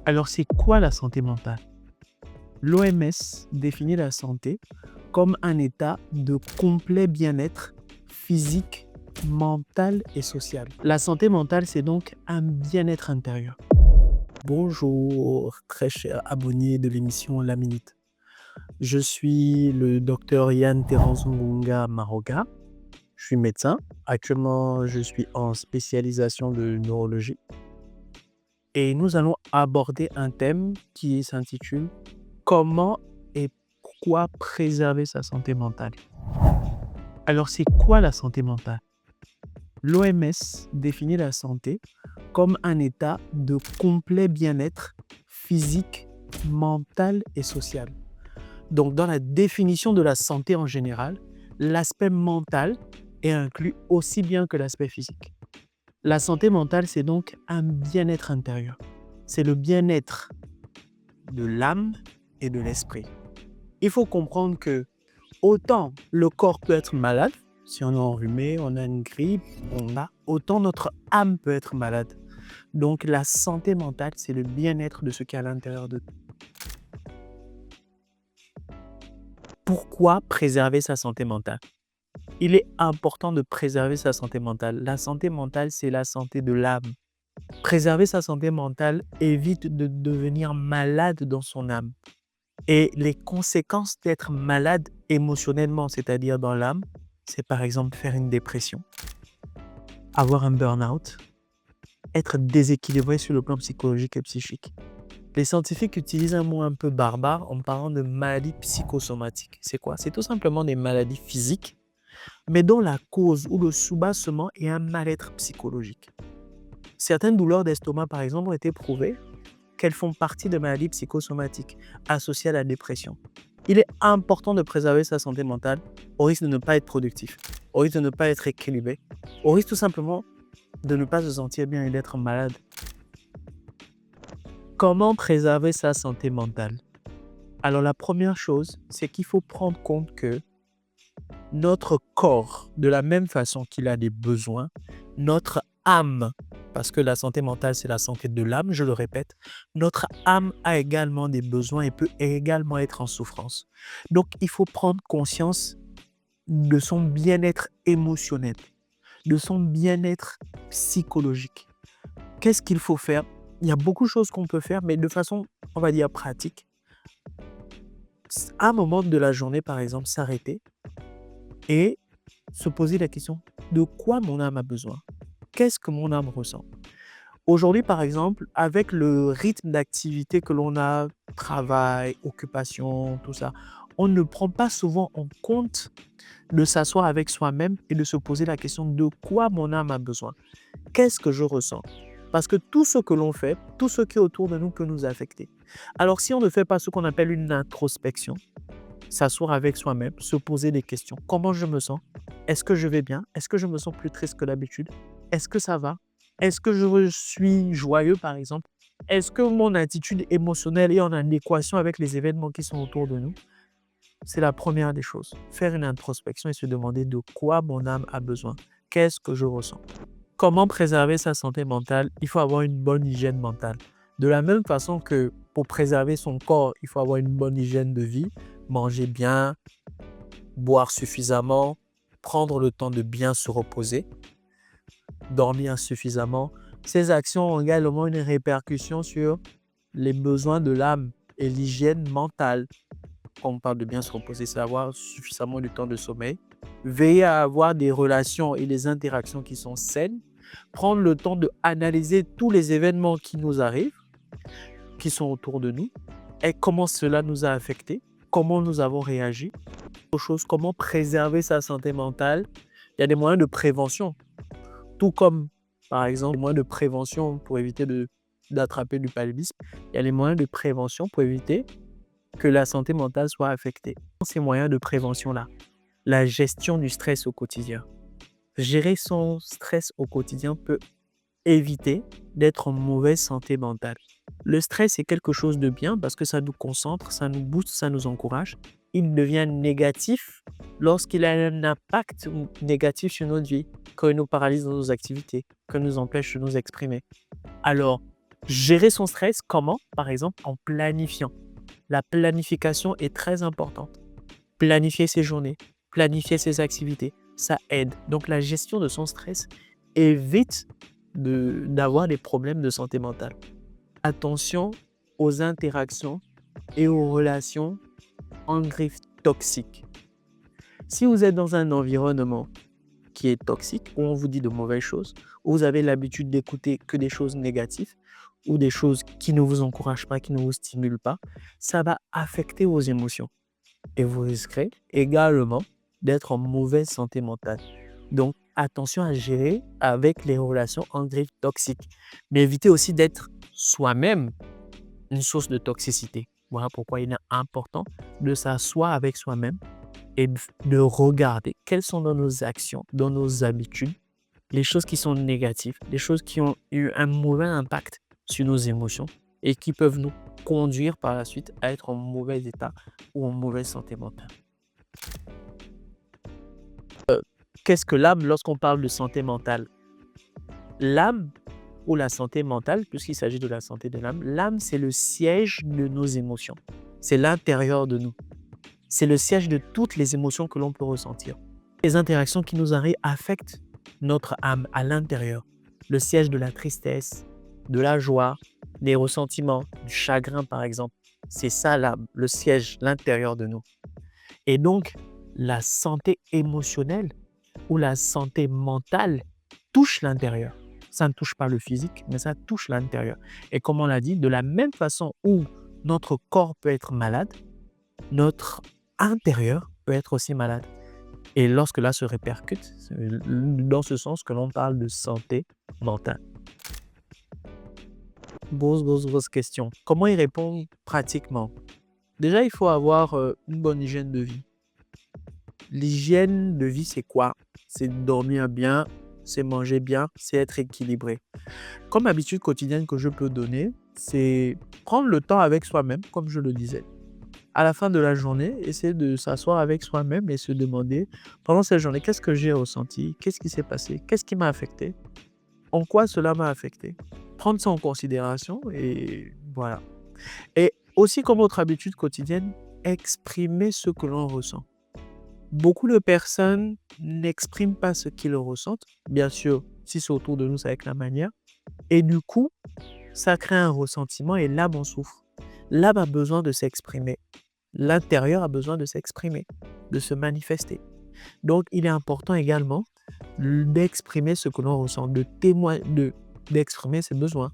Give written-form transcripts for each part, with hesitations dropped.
Alors, c'est quoi la santé mentale? L'OMS définit la santé comme un état de complet bien-être physique, mental et social. La santé mentale, c'est donc un bien-être intérieur. Bonjour, très cher abonné de l'émission La Minute. Je suis le docteur Yann Terence Mbunga Maroga. Je suis médecin. Actuellement, je suis en spécialisation de neurologie. Et nous allons aborder un thème qui s'intitule Comment et pourquoi préserver sa santé mentale? Alors, c'est quoi la santé mentale? L'OMS définit la santé comme un état de complet bien-être physique, mental et social. Donc, dans la définition de la santé en général, l'aspect mental est inclus aussi bien que l'aspect physique. La santé mentale, c'est donc un bien-être intérieur. C'est le bien-être de l'âme et de l'esprit. Il faut comprendre que autant le corps peut être malade, si on est enrhumé, on a une grippe, autant notre âme peut être malade. Donc la santé mentale, c'est le bien-être de ce qui est à l'intérieur de nous. Pourquoi préserver sa santé mentale? Il est important de préserver sa santé mentale. La santé mentale, c'est la santé de l'âme. Préserver sa santé mentale évite de devenir malade dans son âme. Et les conséquences d'être malade émotionnellement, c'est-à-dire dans l'âme, c'est par exemple faire une dépression, avoir un burn-out, être déséquilibré sur le plan psychologique et psychique. Les scientifiques utilisent un mot un peu barbare en parlant de maladies psychosomatiques. C'est quoi? C'est tout simplement des maladies physiques, mais dont la cause ou le soubassement est un mal-être psychologique. Certaines douleurs d'estomac, par exemple, ont été prouvées qu'elles font partie de maladies psychosomatiques associées à la dépression. Il est important de préserver sa santé mentale au risque de ne pas être productif, au risque de ne pas être équilibré, au risque tout simplement de ne pas se sentir bien et d'être malade. Comment préserver sa santé mentale? Alors la première chose, c'est qu'il faut prendre compte que notre corps, de la même façon qu'il a des besoins, notre âme, parce que la santé mentale, c'est la santé de l'âme, je le répète, notre âme a également des besoins et peut également être en souffrance. Donc, il faut prendre conscience de son bien-être émotionnel, de son bien-être psychologique. Qu'est-ce qu'il faut faire? Il y a beaucoup de choses qu'on peut faire, mais de façon, on va dire, pratique. À un moment de la journée, par exemple, s'arrêter et se poser la question, de quoi mon âme a besoin? Qu'est-ce que mon âme ressent? Aujourd'hui, par exemple, avec le rythme d'activité que l'on a, travail, occupation, tout ça, on ne prend pas souvent en compte de s'asseoir avec soi-même et de se poser la question de quoi mon âme a besoin? Qu'est-ce que je ressens? Parce que tout ce que l'on fait, tout ce qui est autour de nous peut nous affecter. Alors, si on ne fait pas ce qu'on appelle une introspection, s'asseoir avec soi-même, se poser des questions. Comment je me sens? Est-ce que je vais bien? Est-ce que je me sens plus triste que d'habitude? Est-ce que ça va? Est-ce que je suis joyeux, par exemple? Est-ce que mon attitude émotionnelle est en adéquation avec les événements qui sont autour de nous? C'est la première des choses. Faire une introspection et se demander de quoi mon âme a besoin. Qu'est-ce que je ressens? Comment préserver sa santé mentale? Il faut avoir une bonne hygiène mentale. De la même façon que pour préserver son corps, il faut avoir une bonne hygiène de vie, manger bien, boire suffisamment, prendre le temps de bien se reposer, dormir suffisamment. Ces actions ont également une répercussion sur les besoins de l'âme et l'hygiène mentale. Quand on parle de bien se reposer, c'est avoir suffisamment de temps de sommeil, veiller à avoir des relations et des interactions qui sont saines, prendre le temps d'analyser tous les événements qui nous arrivent, qui sont autour de nous, et comment cela nous a affectés, comment nous avons réagi. Autre chose, comment préserver sa santé mentale. Il y a des moyens de prévention, tout comme, par exemple, les moyens de prévention pour éviter d'attraper du paludisme. Il y a les moyens de prévention pour éviter que la santé mentale soit affectée. Ces moyens de prévention-là, la gestion du stress au quotidien. Gérer son stress au quotidien peut éviter d'être en mauvaise santé mentale. Le stress est quelque chose de bien parce que ça nous concentre, ça nous booste, ça nous encourage. Il devient négatif lorsqu'il a un impact négatif sur notre vie, quand il nous paralyse dans nos activités, quand il nous empêche de nous exprimer. Alors, Gérer son stress, comment? Par exemple, en planifiant. La planification est très importante. Planifier ses journées, planifier ses activités, ça aide. Donc, la gestion de son stress évite d'avoir des problèmes de santé mentale. Attention aux interactions et aux relations en griffe toxiques. Si vous êtes dans un environnement qui est toxique, où on vous dit de mauvaises choses, où vous avez l'habitude d'écouter que des choses négatives ou des choses qui ne vous encouragent pas, qui ne vous stimulent pas, ça va affecter vos émotions. Et vous risquerez également d'être en mauvaise santé mentale. Donc, attention à gérer avec les relations en griffe toxiques. Mais évitez aussi d'être soi-même une source de toxicité. Voilà pourquoi il est important de s'asseoir avec soi-même et de regarder quelles sont dans nos actions, dans nos habitudes, les choses qui sont négatives, les choses qui ont eu un mauvais impact sur nos émotions et qui peuvent nous conduire par la suite à être en mauvais état ou en mauvaise santé mentale. Qu'est-ce que l'âme lorsqu'on parle de santé mentale? L'âme ou la santé mentale, puisqu'il s'agit de la santé de l'âme, c'est le siège de nos émotions. C'est l'intérieur de nous. C'est le siège de toutes les émotions que l'on peut ressentir. Les interactions qui nous arrivent affectent notre âme à l'intérieur. Le siège de la tristesse, de la joie, des ressentiments, du chagrin par exemple. C'est ça l'âme, le siège, l'intérieur de nous. Et donc, la santé émotionnelle ou la santé mentale touche l'intérieur. Ça ne touche pas le physique, mais ça touche l'intérieur. Et comme on l'a dit, de la même façon où notre corps peut être malade, notre intérieur peut être aussi malade. Et lorsque là se répercute, c'est dans ce sens que l'on parle de santé mentale. Grosse question. Comment y répondre pratiquement? Déjà, il faut avoir une bonne hygiène de vie. L'hygiène de vie, c'est quoi? C'est dormir bien, c'est manger bien, c'est être équilibré. Comme habitude quotidienne que je peux donner, c'est prendre le temps avec soi-même, comme je le disais. À la fin de la journée, essayer de s'asseoir avec soi-même et se demander, pendant cette journée, qu'est-ce que j'ai ressenti? Qu'est-ce qui s'est passé? Qu'est-ce qui m'a affecté? En quoi cela m'a affecté? Prendre ça en considération et voilà. Et aussi, comme autre habitude quotidienne, exprimer ce que l'on ressent. Beaucoup de personnes n'expriment pas ce qu'ils ressentent. Bien sûr, si c'est autour de nous, c'est avec la manière. Et du coup, ça crée un ressentiment et l'âme en souffre. L'âme a besoin de s'exprimer. L'intérieur a besoin de s'exprimer, de se manifester. Donc, il est important également d'exprimer ce que l'on ressent, d'exprimer ses besoins.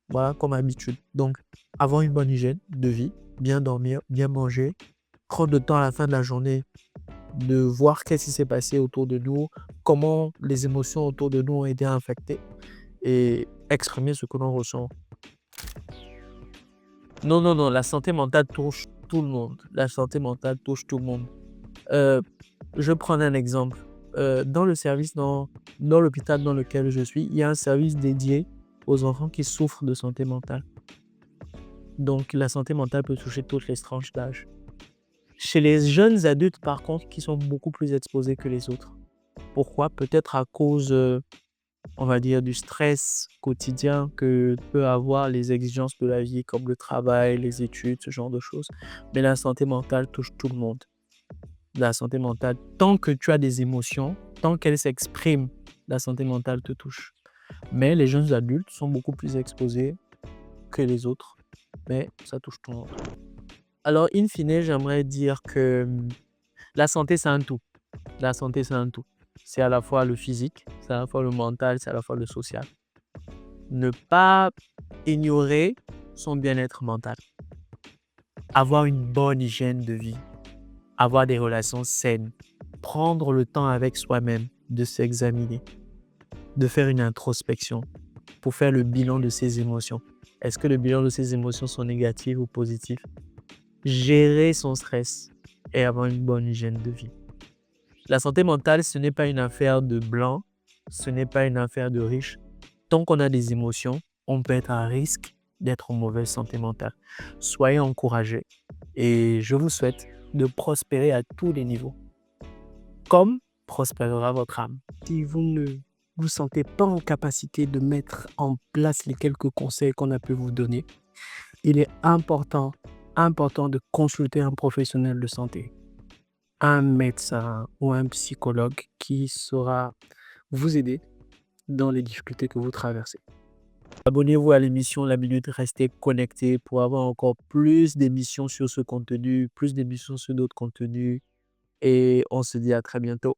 Voilà, comme habitude. Donc, avoir une bonne hygiène de vie, bien dormir, bien manger, prendre le temps à la fin de la journée de voir qu'est-ce qui s'est passé autour de nous, comment les émotions autour de nous ont été affectées et exprimer ce que l'on ressent. Non, la santé mentale touche tout le monde. La santé mentale touche tout le monde. Je prends un exemple. Dans le service, dans l'hôpital dans lequel je suis, il y a un service dédié aux enfants qui souffrent de santé mentale. Donc, la santé mentale peut toucher toutes les tranches d'âge. Chez les jeunes adultes, par contre, qui sont beaucoup plus exposés que les autres. Pourquoi? Peut-être à cause, on va dire, du stress quotidien que peut avoir les exigences de la vie, comme le travail, les études, ce genre de choses. Mais la santé mentale touche tout le monde. La santé mentale, tant que tu as des émotions, tant qu'elles s'expriment, la santé mentale te touche. Mais les jeunes adultes sont beaucoup plus exposés que les autres. Mais ça touche tout le monde. Alors, in fine, j'aimerais dire que la santé, c'est un tout. La santé, c'est un tout. C'est à la fois le physique, c'est à la fois le mental, c'est à la fois le social. Ne pas ignorer son bien-être mental. Avoir une bonne hygiène de vie. Avoir des relations saines. Prendre le temps avec soi-même de s'examiner. De faire une introspection pour faire le bilan de ses émotions. Est-ce que le bilan de ses émotions sont négatives ou positives? Gérer son stress et avoir une bonne hygiène de vie. La santé mentale, ce n'est pas une affaire de blanc, ce n'est pas une affaire de riche. Tant qu'on a des émotions, on peut être à risque d'être en mauvaise santé mentale. Soyez encouragés et je vous souhaite de prospérer à tous les niveaux, comme prospérera votre âme. Si vous ne vous ne sentez pas en capacité de mettre en place les quelques conseils qu'on a pu vous donner, il est important de consulter un professionnel de santé, un médecin ou un psychologue qui saura vous aider dans les difficultés que vous traversez. Abonnez-vous à l'émission La Minute, restez connectés pour avoir encore plus d'émissions sur ce contenu, plus d'émissions sur d'autres contenus et on se dit à très bientôt.